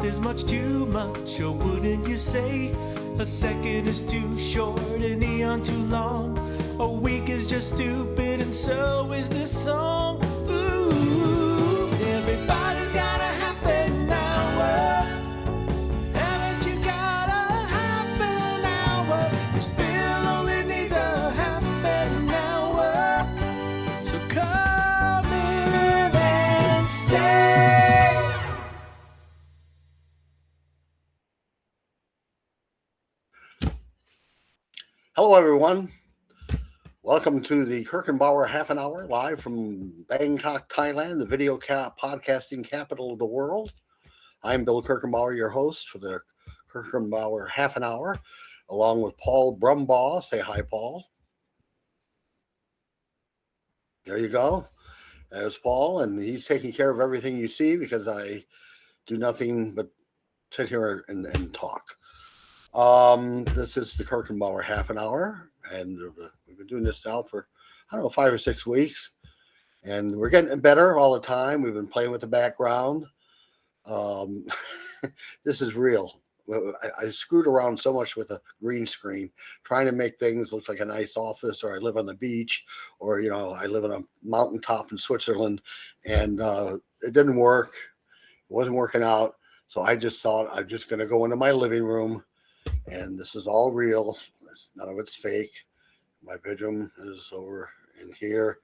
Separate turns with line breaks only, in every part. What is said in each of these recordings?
is much too much, or wouldn't you say? A second is too short, an eon too long. A week is just stupid, and so is this song. Ooh, everybody's got a half an hour. Haven't you got a half an hour? This bill only needs a half an hour. So come in and stay.
Hello, everyone. Welcome to the Kirchenbauer Half an Hour live from Bangkok, Thailand, the video podcasting capital of the world. I'm Bill Kirchenbauer, your host for the Kirchenbauer Half an Hour, along with Paul Brumbaugh. Say hi, Paul. There you go. There's Paul, and he's taking care of everything you see because I do nothing but sit here and talk. This is the Kirchenbauer Half an Hour, and we've been doing this now for, I don't know, 5 or 6 weeks, and we're getting better all the time. We've been playing with the background. Um, this is real. I screwed around so much with a green screen, trying to make things look like a nice office, or I live on the beach, or I live on a mountaintop in Switzerland, and it didn't work. It wasn't working out. So I just thought I'm just going to go into my living room, and this is all real. None of it's fake. My bedroom is over in here.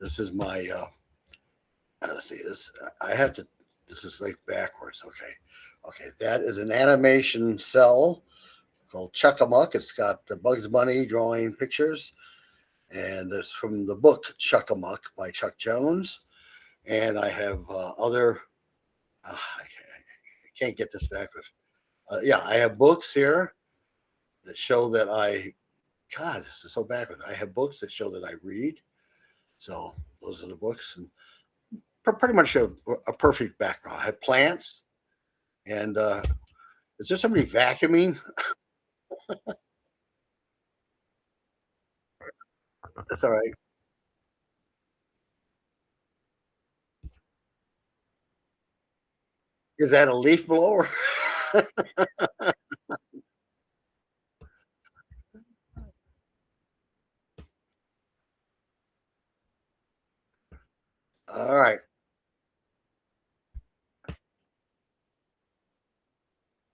This is my. Let's see this. I have to. This is like backwards. Okay. That is an animation cell called Chuckamuck. It's got the Bugs Bunny drawing pictures, and it's from the book Chuckamuck by Chuck Jones. And I have other. I can't get this backwards. Yeah, I have books here that show that God, this is so backward. I have books that show that I read. So those are the books, and pretty much a perfect background. I have plants, and is there somebody vacuuming? That's all right. Is that a leaf blower? All right.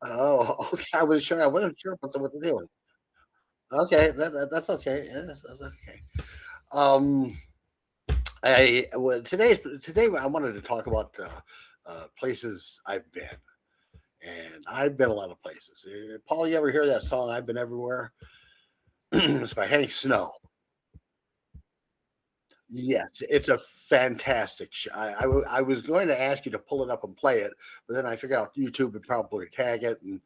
Oh, okay. I was sure. I wasn't sure what to do. Okay, that's okay. Yeah, that's okay. Um, today I wanted to talk about places I've been, and I've been a lot of places. Paul, you ever hear that song? I've been everywhere. It's by Hank Snow. Yes, it's a fantastic show. I was going to ask you to pull it up and play it, but then I figured out YouTube would probably tag it and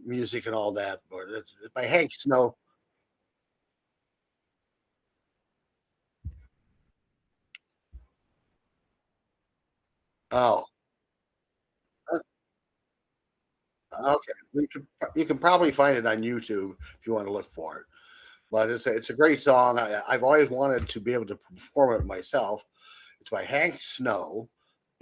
music and all that. But it's by Hank Snow. Oh, okay. You can probably find it on YouTube if you want to look for it. But it's a great song. I've always wanted to be able to perform it myself. It's by Hank Snow,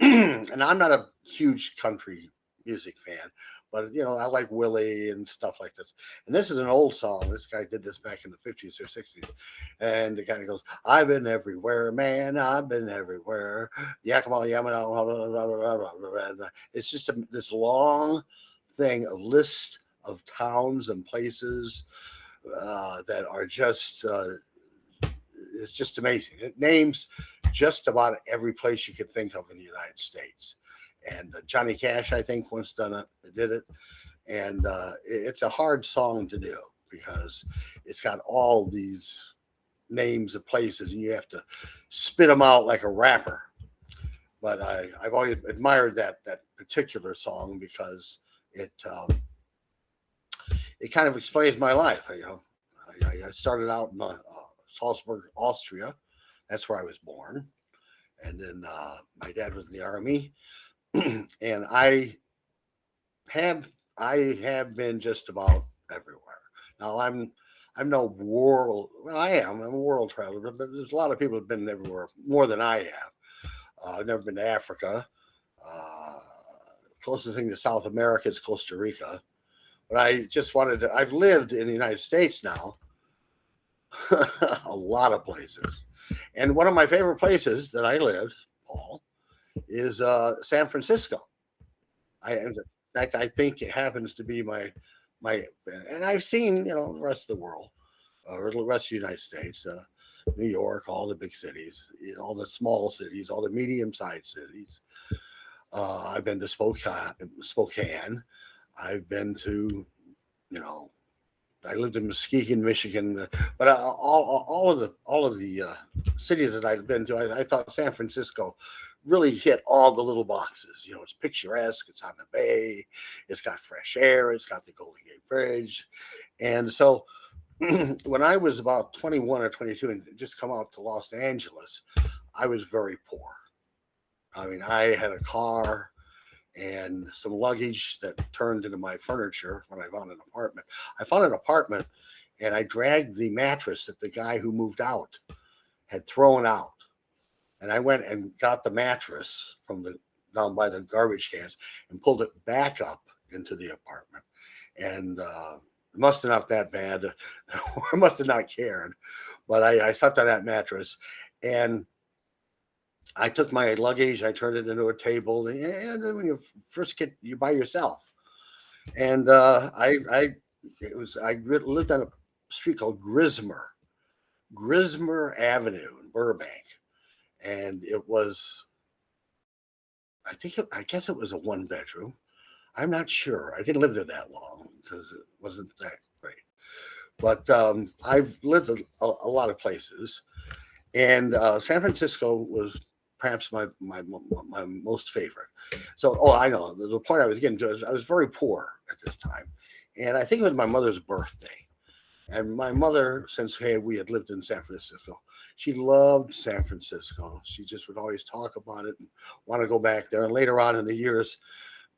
and I'm not a huge country music fan, but I like Willie and stuff like this. And this is an old song. This guy did this back in the 50s or 60s, and it kind of goes, "I've been everywhere, man. I've been everywhere. Yakima, Yamana." It's just this long thing of list of towns and places that are just it's just amazing. It names just about every place you could think of in the United States. And Johnny Cash, I think, once did it, and it's a hard song to do because it's got all these names of places, and you have to spit them out like a rapper. But I've always admired that particular song because it kind of explains my life. I started out in Salzburg, Austria. That's where I was born, and then my dad was in the army, and have I have been just about everywhere. Now I'm no world. Well, I am. I'm a world traveler, but there's a lot of people who've been everywhere more than I have. I've never been to Africa. Uh, closest thing to South America is Costa Rica. But I just wanted to. I've lived in the United States now, a lot of places, and one of my favorite places that I lived, Paul, is San Francisco. In fact, I think it happens to be my, and I've seen the rest of the world, or the rest of the United States, New York, all the big cities, all the small cities, all the medium-sized cities. I've been to Spokane. I've been to, I lived in Muskegon, Michigan, but all of the cities that I've been to, I thought San Francisco really hit all the little boxes. It's picturesque, it's on the bay, it's got fresh air, it's got the Golden Gate Bridge, and so when I was about 21 or 22 and just come out to Los Angeles, I was very poor. I mean, I had a car and some luggage that turned into my furniture when I found an apartment. I found an apartment and I dragged the mattress that the guy who moved out had thrown out. And I went and got the mattress from down by the garbage cans and pulled it back up into the apartment. And it must have not that bad, or I must have not cared. But I slept on that mattress, and I took my luggage, I turned it into a table, and then when you first you by yourself. And I lived on a street called Grismer Avenue in Burbank, and it was, I guess it was a 1-bedroom. I'm not sure. I didn't live there that long because it wasn't that great. But I've lived a lot of places, and San Francisco was perhaps my most favorite. So, I know the point I was getting to is I was very poor at this time, and I think it was my mother's birthday. And my mother, since we had lived in San Francisco, she loved San Francisco. She just would always talk about it and want to go back there. And later on in the years,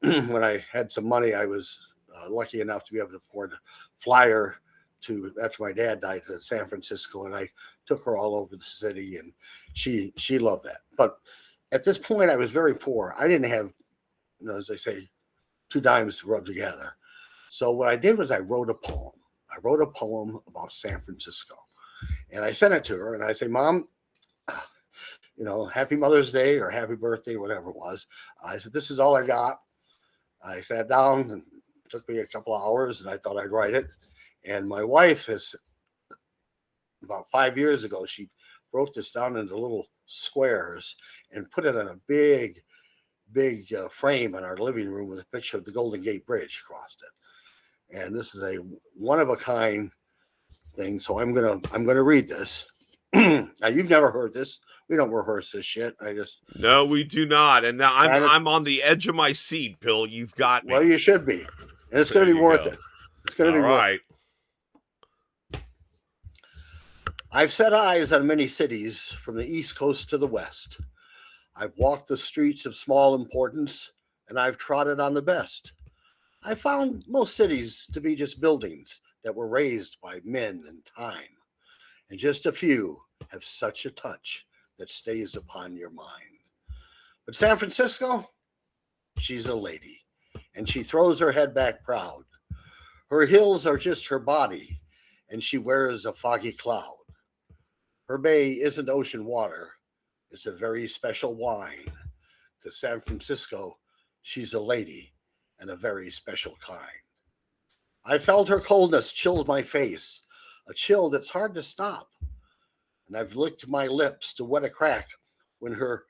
when I had some money, I was lucky enough to be able to afford a flyer after my dad died, to San Francisco, and I took her all over the city, and she loved that. But at this point, I was very poor. I didn't have, as they say, 2 dimes to rub together. So what I did was I wrote a poem. I wrote a poem about San Francisco, and I sent it to her, and I say, Mom, happy Mother's Day or happy birthday, whatever it was. I said, this is all I got. I sat down, and it took me a couple of hours, and I thought I'd write it. And my wife has, about 5 years ago, she broke this down into little squares and put it on a big frame in our living room with a picture of the Golden Gate Bridge across it. And this is a one-of-a-kind thing, so I'm gonna read this. Now, you've never heard this. We don't rehearse this shit.
No, we do not. And now I'm on the edge of my seat, Bill. You've got me.
Well, you should be, and it's going to be worth it. It's going to be worth it. I've set eyes on many cities from the East Coast to the West. I've walked the streets of small importance, and I've trotted on the best. I found most cities to be just buildings that were raised by men and time, and just a few have such a touch that stays upon your mind. But San Francisco, she's a lady, and she throws her head back proud. Her hills are just her body, and she wears a foggy cloud. Her bay isn't ocean water, it's a very special wine. Because San Francisco, she's a lady and a very special kind. I felt her coldness chill my face, a chill that's hard to stop. And I've licked my lips to wet a crack when her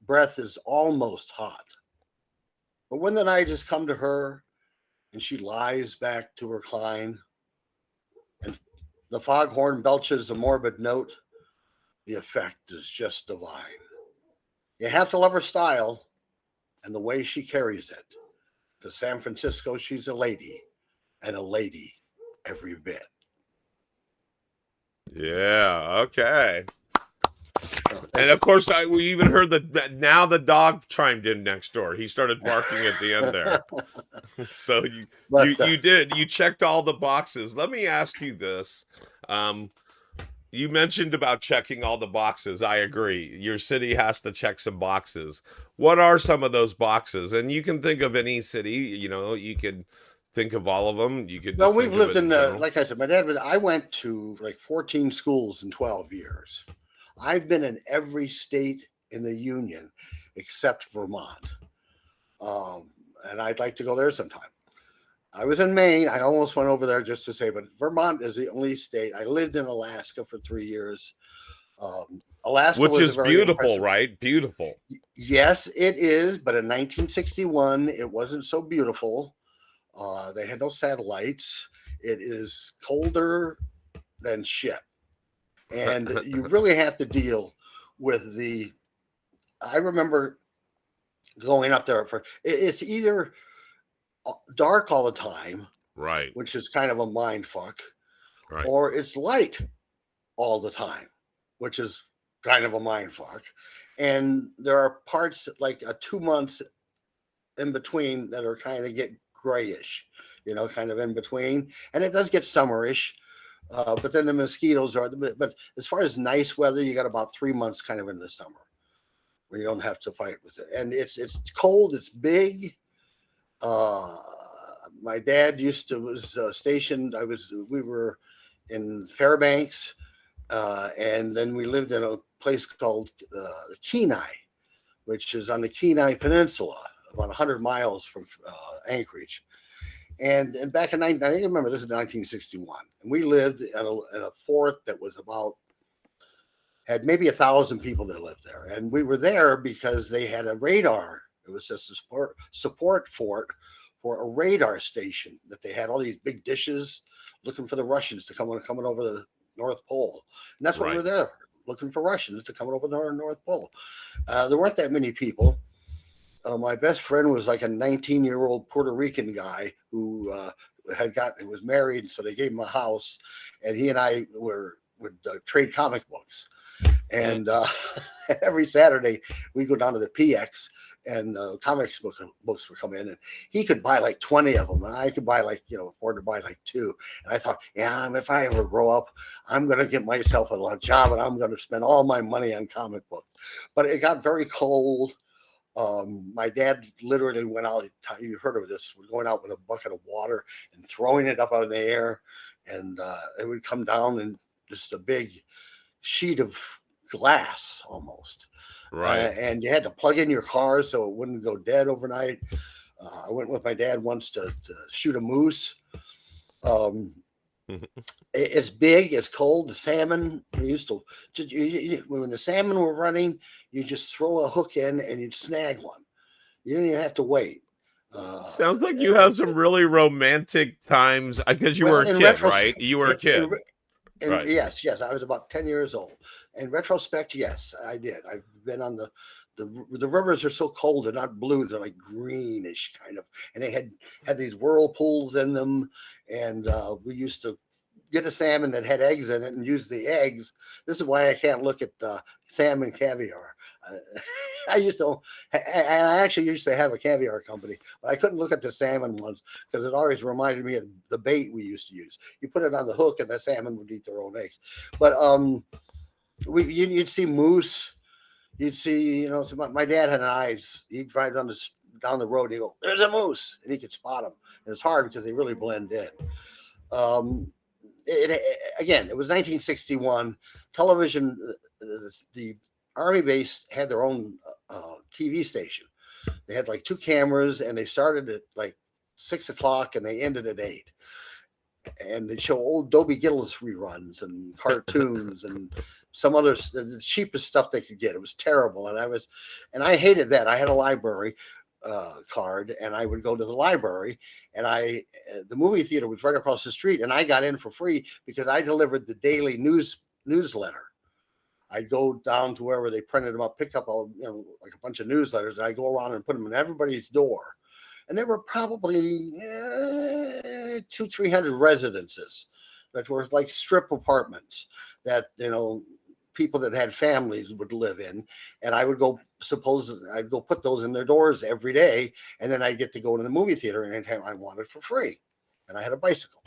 breath is almost hot. But when the night has come to her and she lies back to recline, and the foghorn belches a morbid note, the effect is just divine. You have to love her style and the way she carries it. Because San Francisco, she's a lady, and a lady every bit.
Yeah, okay. And of course, we even heard that now the dog chimed in next door. He started barking at the end there. So you checked all the boxes. Let me ask you this. You mentioned about checking all the boxes. I agree. Your city has to check some boxes. What are some of those boxes? And you can think of any city, you could think of all of them. You could
Well,
just
we've
think of
lived
it
in
in
the,
general.
like I said, I went to like 14 schools in 12 years. I've been in every state in the union except Vermont. And I'd like to go there sometime. I was in Maine. I almost went over there just to say, but Vermont is the only state. I lived in Alaska for 3 years. Alaska
Which
was a
is
very
beautiful,
impressive.
right? Beautiful.
Yes, it is, but in 1961, it wasn't so beautiful. They had no satellites. It is colder than shit. And you really have to deal with the. I remember going up there for it's either dark all the time,
Right,
which is kind of a mind fuck,
right.
or it's light all the time, which is kind of a mind fuck. And there are parts like 2 months in between that are kind of get grayish, kind of in between. And it does get summerish. But then the mosquitoes are, but as far as nice weather, you got about 3 months kind of in the summer where you don't have to fight with it. And it's cold, it's big. Uh, my dad was stationed. We were in Fairbanks, and then we lived in a place called Kenai, which is on the Kenai Peninsula, about 100 miles from Anchorage. And back in I think remember this is 1961, and we lived in a fort that was had maybe 1,000 people that lived there, and we were there because they had a radar. It was a support fort for a radar station that they had all these big dishes looking for the Russians to coming over the North Pole, and that's what we were
Right.
there looking for Russians to come over the North Pole. There weren't that many people. My best friend was like a 19-year-old Puerto Rican guy who was married, so they gave him a house, and he and I would trade comic books.
Mm.
And every Saturday we go down to the PX, and books would come in, and he could buy like 20 of them, and I could buy afford to buy like two. And I thought, yeah, if I ever grow up, I'm going to get myself a job, and I'm going to spend all my money on comic books. But it got very cold. My dad literally went out. You heard of this? We're going out with a bucket of water and throwing it up out in the air, and it would come down in just a big sheet of glass almost.
Right.
And you had to plug in your car so it wouldn't go dead overnight. I went with my dad once to shoot a moose. Um, it's big, it's cold. The salmon, we used to, when the salmon were running, you just throw a hook in and you'd snag one. You didn't even have to wait. Uh,
Sounds like you have some really romantic times because you were
well,
a
in
kid,
retro,
right? You were a kid,
and
right?
yes, I was about 10 years old. In retrospect, yes, I did. I've been on the rivers are so cold, they're not blue, they're like greenish kind of, and they had these whirlpools in them, and we used to get a salmon that had eggs in it and use the eggs. This is why I can't look at salmon caviar. Uh, I used to, and I actually used to have a caviar company, but I couldn't look at the salmon ones because it always reminded me of the bait we used to use. You put it on the hook, and the salmon would eat their own eggs. But you'd see moose. You'd see, so my dad had an eyes. He'd drive down the road. And he'd go, "There's a moose," and he could spot them. And it's hard because they really blend in. Um, Again, it was 1961. Television, the Army base had their own TV station. They had like two cameras, and they started at like 6 o'clock and they ended at 8. And they show old Dobie Gillis reruns and cartoons and some other the cheapest stuff they could get. It was terrible, and I hated that. I had a library card, and I would go to the library, and the movie theater was right across the street, and I got in for free because I delivered the daily newsletter. I'd go down to wherever they printed them up, picked up like a bunch of newsletters, and I go around and put them in everybody's door. And there were probably 300 residences that were like strip apartments that people that had families would live in, and I'd go put those in their doors every day, and then I'd get to go to the movie theater anytime I wanted for free, and I had a bicycle.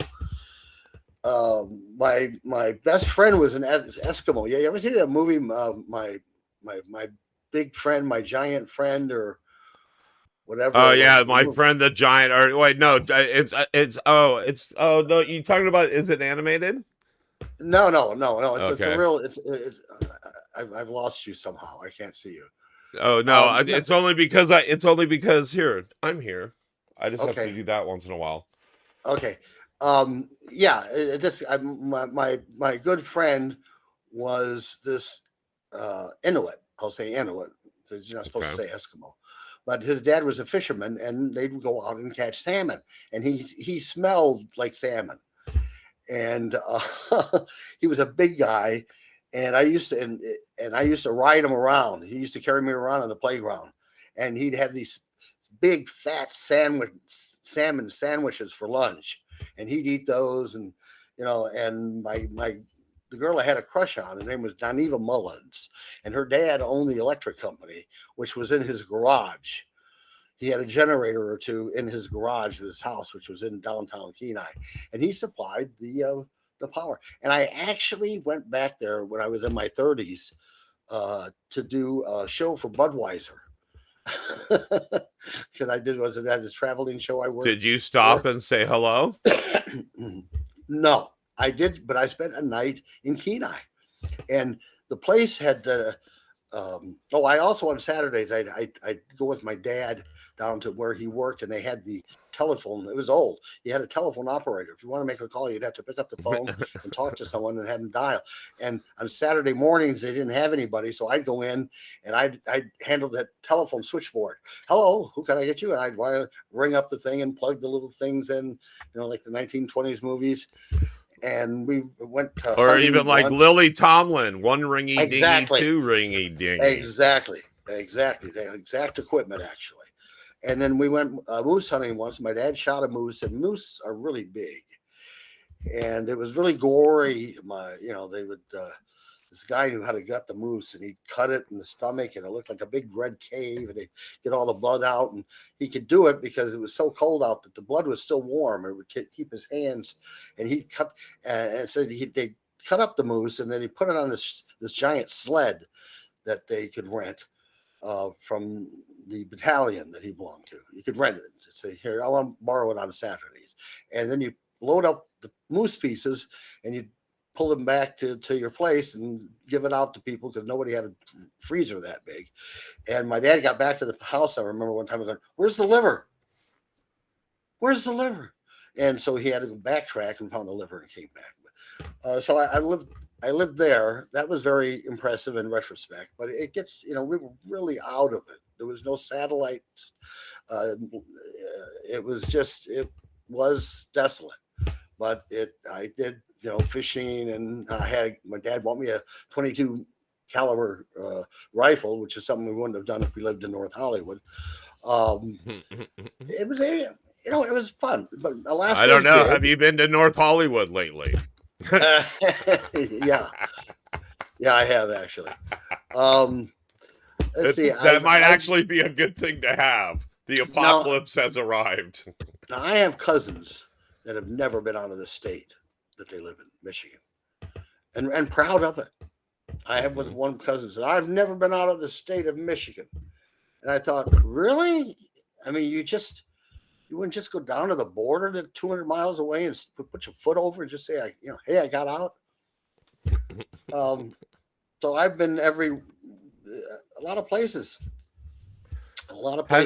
my best friend was an Eskimo. Yeah, you ever see that movie? My big friend, my giant friend, or
Oh
whatever it was.
yeah, my friend the giant. Or wait, no, no. You talking about? Is it animated?
No. It's a
Okay.
real. It's. I've lost you somehow. I can't see you.
Oh no,
No,
it's only because It's only because here I'm here. I just have to
okay.
do that once in a while.
Okay. Yeah. My good friend was this Inuit. I'll say Inuit because you're not supposed
Okay.
to say Eskimo. But his dad was a fisherman, and they'd go out and catch salmon, and he smelled like salmon, and he was a big guy, and I used to ride him around. He used to carry me around on the playground, and he'd have these big fat salmon sandwiches for lunch, and he'd eat those, and and my the girl I had a crush on, her name was Doniva Mullins, and her dad owned the electric company, which was in his garage. He had a generator or two in his garage of his house, which was in downtown Kenai, and he supplied the power. And I actually went back there when I was in my 30s to do a show for Budweiser because I did was it had this traveling show I worked
Did you stop
for.
and say hello?
No, I did, but I spent a night in Kenai, and the place had. I also on Saturdays I'd go with my dad down to where he worked, and they had the telephone. It was old. You had a telephone operator. If you want to make a call, you'd have to pick up the phone and talk to someone and have them dial. And on Saturday mornings, they didn't have anybody, so I'd go in and I'd handle that telephone switchboard. Hello, who can I get you? And I'd ring up the thing and plug the little things in, like the 1920s movies. And we went
Or even
hunting
like
once.
Lily Tomlin, one ringy dingy,
Exactly.
two ringy dingy.
Exactly. The exact equipment, actually. And then we went moose hunting once. My dad shot a moose, and moose are really big, and it was really gory. They would. This guy knew how to gut the moose, and he'd cut it in the stomach, and it looked like a big red cave, and they'd get all the blood out, and he could do it because it was so cold out that the blood was still warm. It would keep his hands, and he'd cut, and so they cut up the moose, and then he put it on this giant sled that they could rent from the battalion that he belonged to. You could rent it. Say, here, I want to borrow it on Saturdays. And then you load up the moose pieces and you pull them back to your place and give it out to people because nobody had a freezer that big. And my dad got back to the house. I remember one time going, "Where's the liver? Where's the liver?" And so he had to go backtrack and found the liver and came back. So I lived there. That was very impressive in retrospect, but it gets, we were really out of it. There was no satellites. It was desolate, but I did, fishing, and I had, my dad bought me a 22 caliber rifle, which is something we wouldn't have done if we lived in North Hollywood. It was, it was fun, but Alaska.
I don't know. Have you been to North Hollywood lately?
Yeah, I have actually. Let's see.
That might actually be a good thing to have. The apocalypse has arrived.
Now, I have cousins that have never been out of the state that they live in, Michigan, and proud of it. I have with one cousin said, "I've never been out of the state of Michigan," and I thought, really? I mean, you wouldn't just go down to the border to 200 miles away and put your foot over and just say, "Hey, I got out." So I've been a lot of places.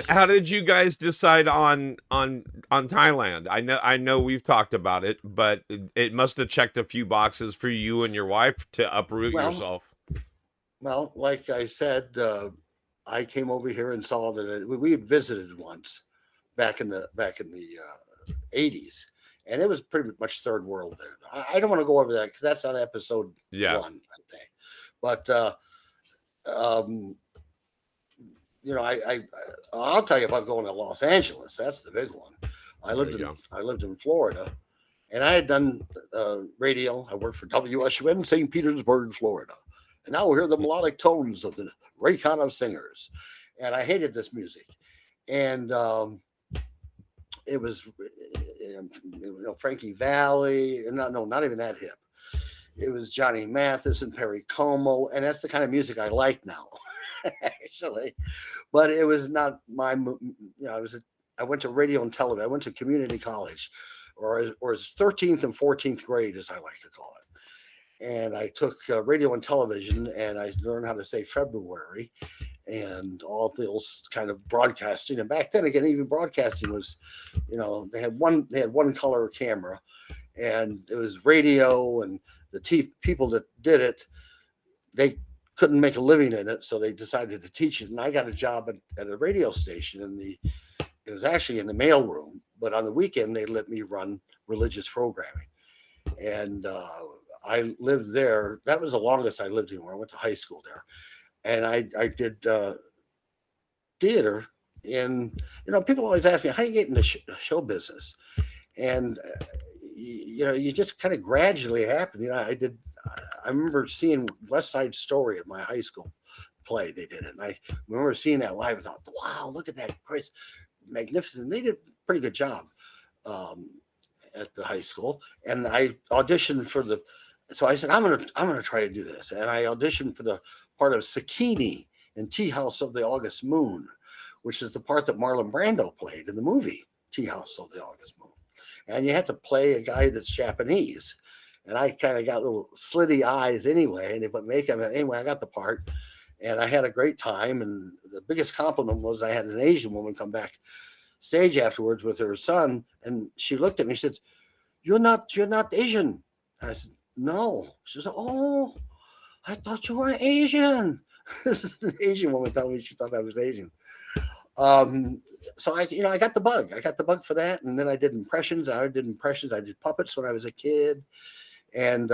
How did you guys decide on Thailand? I know we've talked about it, but it must have checked a few boxes for you and your wife to uproot yourself.
Well, like I said, I came over here and saw that we had visited once back in the 80s, and it was pretty much third world there. I don't want to go over that because that's on episode 1, I think. But I'll tell you about going to Los Angeles. That's the big one. I lived in Florida, and I had done radio. I worked for WSUN St. Petersburg, Florida, and now we hear the melodic tones of the Raycon Singers. And I hated this music, and it was, Frankie Valli, and not even that hip. It was Johnny Mathis and Perry Como, and that's the kind of music I like now, actually. But it was not my, I went to radio and television. I went to community college, or as 13th and 14th grade, as I like to call it. And I took radio and television, and I learned how to say February and all those kind of broadcasting. And back then, again, even broadcasting was, they had one color camera, and it was radio, and the people that did it, they couldn't make a living in it, so they decided to teach it. And I got a job at a radio station it was actually in the mailroom, but on the weekend they let me run religious programming. And I lived there. That was the longest I lived anywhere. I went to high school there, and I did theater. And people always ask me, how do you get into show business? And you just kind of gradually happen. I remember seeing West Side Story at my high school play. They did it, and I remember seeing that live. I thought, wow, look at that, Chris, magnificent. They did a pretty good job at the high school, and I auditioned for the. So I said, I'm gonna try to do this, and I auditioned for the part of Sakini in Tea House of the August Moon, which is the part that Marlon Brando played in the movie Tea House of the August Moon. And you have to play a guy that's Japanese, and I kind of got little slitty eyes anyway, and they put makeup. Anyway, I got the part, and I had a great time. And the biggest compliment was I had an Asian woman come back stage afterwards with her son, and she looked at me. She said, "You're not Asian." I said, "No." She said, "Oh, I thought you were Asian." This is an Asian woman telling me she thought I was Asian. So I got the bug. I got the bug for that, and then I did impressions. I did puppets when I was a kid, and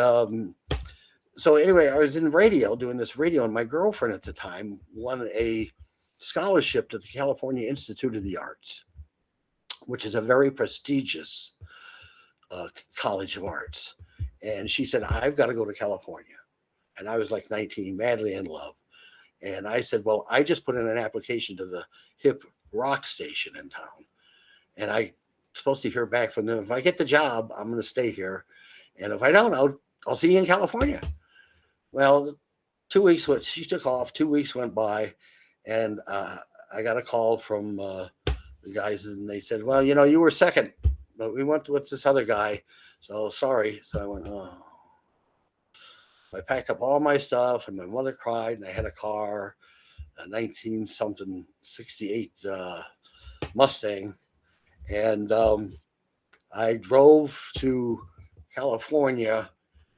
so anyway, I was in radio doing this radio, and my girlfriend at the time won a scholarship to the California Institute of the Arts, which is a very prestigious college of arts. And she said, "I've got to go to California," and I was like 19, madly in love. And I said, "Well, I just put in an application to the hip rock station in town, and I'm supposed to hear back from them. If I get the job, I'm going to stay here, and if I don't, I'll see you in California." Well, 2 weeks went. She took off. 2 weeks went by, and I got a call from the guys, and they said, "Well, you were second, but we went with this other guy, so sorry." So I went, "Oh." I packed up all my stuff, and my mother cried, and I had a car, a 1968 Mustang, and I drove to California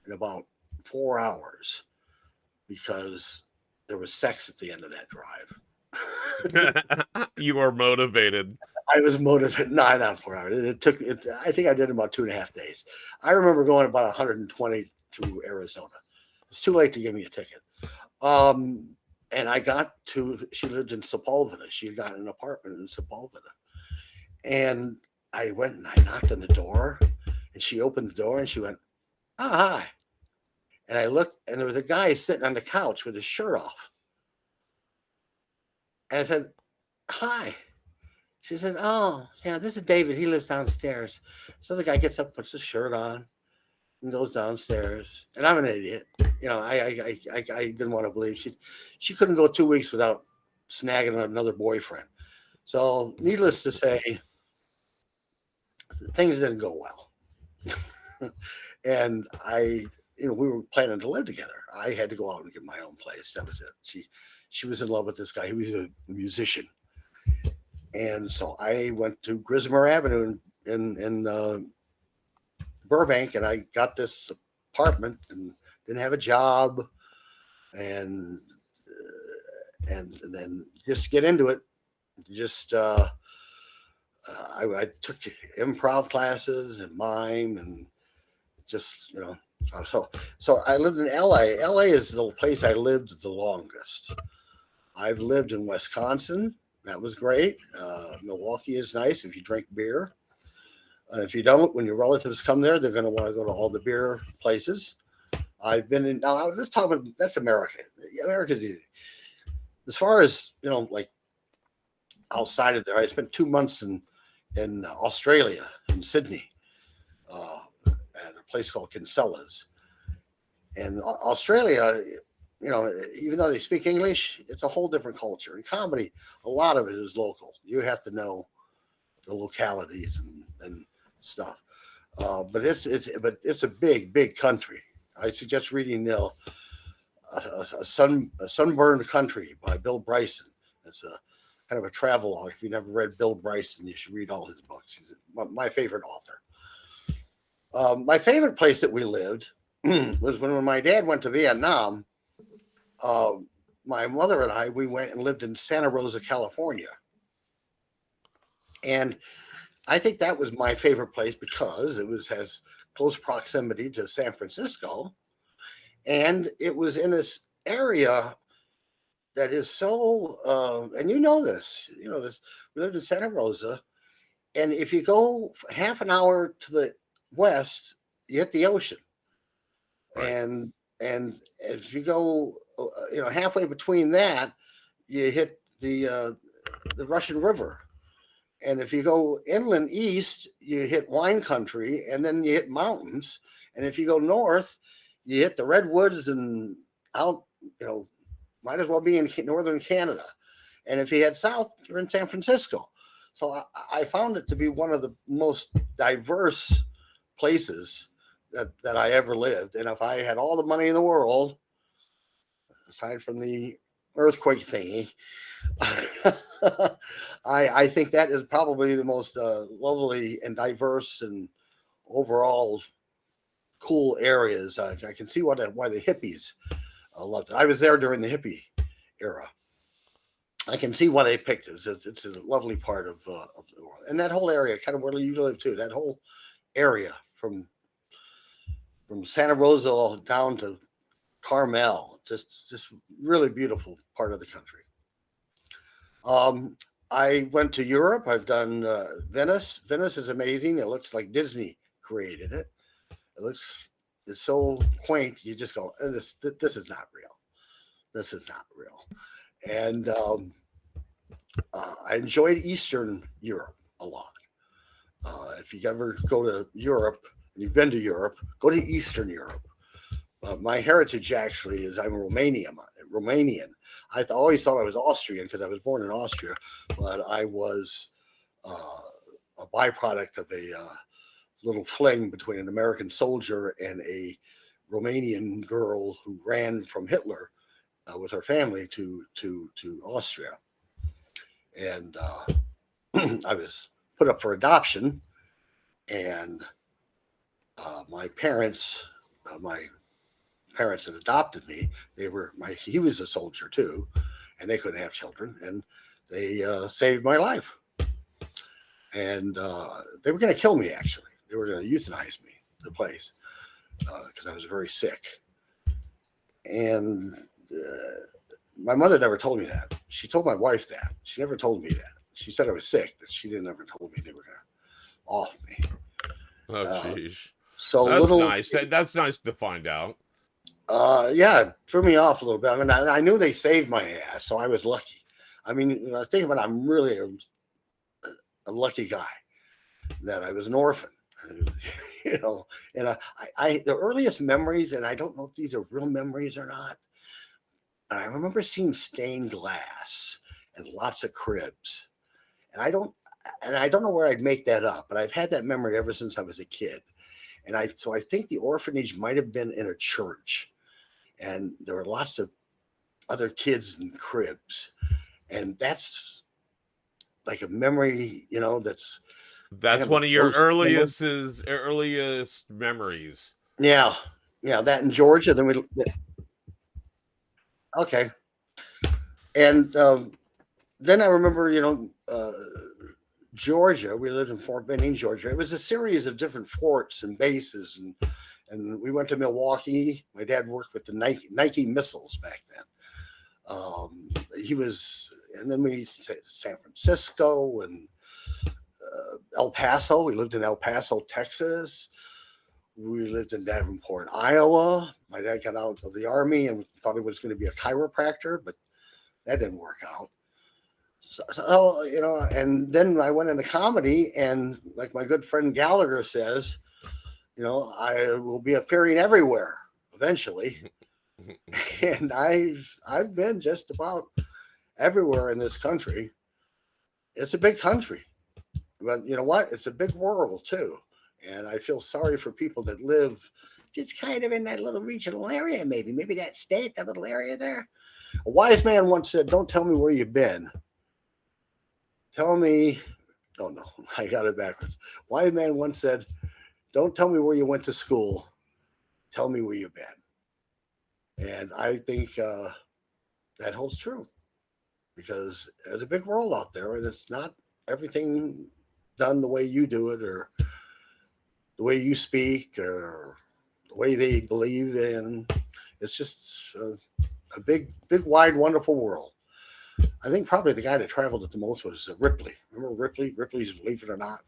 in about 4 hours because there was sex at the end of that drive.
You were motivated.
I was motivated. No, not 4 hours. It took. I think I did about 2.5 days. I remember going about 120 to Arizona. It was too late to give me a ticket. And I got to. She lived in Sepulveda. She had gotten an apartment in Sepulveda, and I went and I knocked on the door, and she opened the door and she went, "Oh, hi." And I looked, and there was a guy sitting on the couch with his shirt off. And I said, "Hi." She said, "Oh, yeah, this is David. He lives downstairs." So the guy gets up, puts his shirt on, and goes downstairs. And I'm an idiot. I didn't want to believe she couldn't go 2 weeks without snagging another boyfriend. So needless to say, things didn't go well. And we were planning to live together. I had to go out and get my own place. That was it. She was in love with this guy. He was a musician. And so I went to Grismer Avenue in Burbank, and I got this apartment and didn't have a job, and then just get into it. Just I took improv classes and mime, and just So I lived in LA. LA is the place I lived the longest. I've lived in Wisconsin. That was great. Milwaukee is nice if you drink beer. And if you don't, when your relatives come there, they're going to want to go to all the beer places. I've been in. Now, let's talk about that's America. America's easy. As far as like outside of there, I spent 2 months in Australia, in Sydney, at a place called Kinsella's. And Australia, even though they speak English, it's a whole different culture. And comedy, a lot of it is local. You have to know the localities and stuff. But it's a big country. I suggest reading a Sunburned Country by Bill Bryson. It's a kind of a travelogue. If you've never read Bill Bryson, you should read all his books. He's my favorite author. My favorite place that we lived was when my dad went to Vietnam. My mother and we went and lived in Santa Rosa, California. And I think that was my favorite place because it has close proximity to San Francisco. And it was in this area that is so, and you know this, we lived in Santa Rosa. And if you go half an hour to the west, you hit the ocean.
Right.
And if you go, halfway between that, you hit the Russian River. And if you go inland east, you hit wine country, and then you hit mountains. And if you go north, you hit the redwoods and out, might as well be in northern Canada. And if you head south, you're in San Francisco. So I found it to be one of the most diverse places that I ever lived. And if I had all the money in the world, aside from the earthquake thingy, I think that is probably the most lovely and diverse and overall cool areas. I can see why the hippies loved it. I was there during the hippie era. I can see why they picked it. It's a lovely part of the world, and that whole area, kind of where you live too. That whole area from Santa Rosa down to Carmel, just really beautiful part of the country. I went to Europe. I've done Venice. Venice is amazing. It looks like Disney created it. It's so quaint. You just go, this is not real. This is not real. And I enjoyed Eastern Europe a lot. If you ever go to Europe, and you've been to Europe, go to Eastern Europe. My heritage actually is I'm Romanian. I always thought I was Austrian because I was born in Austria, but I was a byproduct of a little fling between an American soldier and a Romanian girl who ran from Hitler with her family to Austria. And I was put up for adoption, and my parents that adopted me, he was a soldier too, and they couldn't have children, and they saved my life. And they were going to kill me, actually. They were going to euthanize me, the place, because I was very sick. And my mother never told me that. She told my wife that. She never told me that. She said I was sick, but she didn't ever told me they were going to off me.
Oh, jeez.
So
that's nice. That's nice to find out.
Yeah, it threw me off a little bit. I mean, I knew they saved my ass, so I was lucky. I mean, I think about it, I'm really a lucky guy that I was an orphan. And the earliest memories, and I don't know if these are real memories or not, but I remember seeing stained glass and lots of cribs. And I don't know where I'd make that up, but I've had that memory ever since I was a kid. And so I think the orphanage might have been in a church, and there were lots of other kids in cribs. And that's like a memory, that's
kind of one of your earliest memories.
Yeah, that in Georgia. Then okay, and then I remember, Georgia. We lived in Fort Benning, Georgia. It was a series of different forts and bases, and we went to Milwaukee. My dad worked with the Nike missiles back then. And then we San Francisco and El Paso. We lived in El Paso, Texas. We lived in Davenport, Iowa. My dad got out of the Army and thought he was going to be a chiropractor, but that didn't work out. So, and then I went into comedy, and like my good friend Gallagher says, I will be appearing everywhere eventually, and I've been just about everywhere in this country. It's a big country, but you know what? It's a big world too, and I feel sorry for people that live just kind of in that little regional area, maybe that state, that little area there. A wise man once said, "Don't tell me where you've been. Tell me." Oh no, I got it backwards. Wise man once said, "Don't tell me where you went to school. Tell me where you've been." And I think that holds true because there's a big world out there, and it's not everything done the way you do it, or the way you speak, or the way they believe in. It's just a big, wide, wonderful world. I think probably the guy that traveled it the most was Ripley. Remember Ripley? Ripley's Believe It or Not.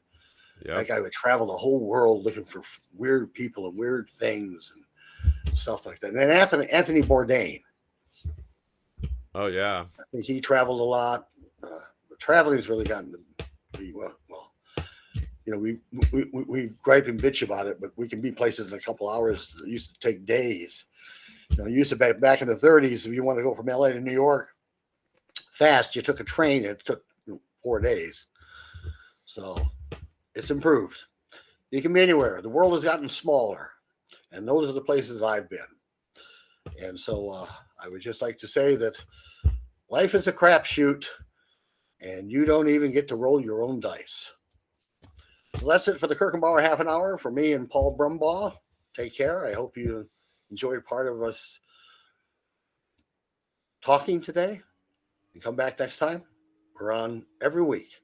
That
Yep.
guy would travel the whole world looking for weird people and weird things and stuff like that. And then Anthony Bourdain,
Oh yeah.
I think he traveled a lot. Traveling's really gotten to be well. We gripe and bitch about it, but we can be places in a couple hours that used to take days. Used to back in the 30s, if you want to go from LA to New York fast, you took a train and it took 4 days. So it's improved. You can be anywhere. The world has gotten smaller, and those are the places I've been. And so I would just like to say that life is a crapshoot, and you don't even get to roll your own dice. So that's it for the Kirchenbauer Half an Hour. For me and Paul Brumbaugh, take care. I hope you enjoyed part of us talking today. And come back next time. We're on every week.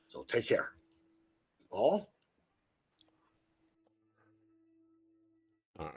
So take care. Paul?
All right.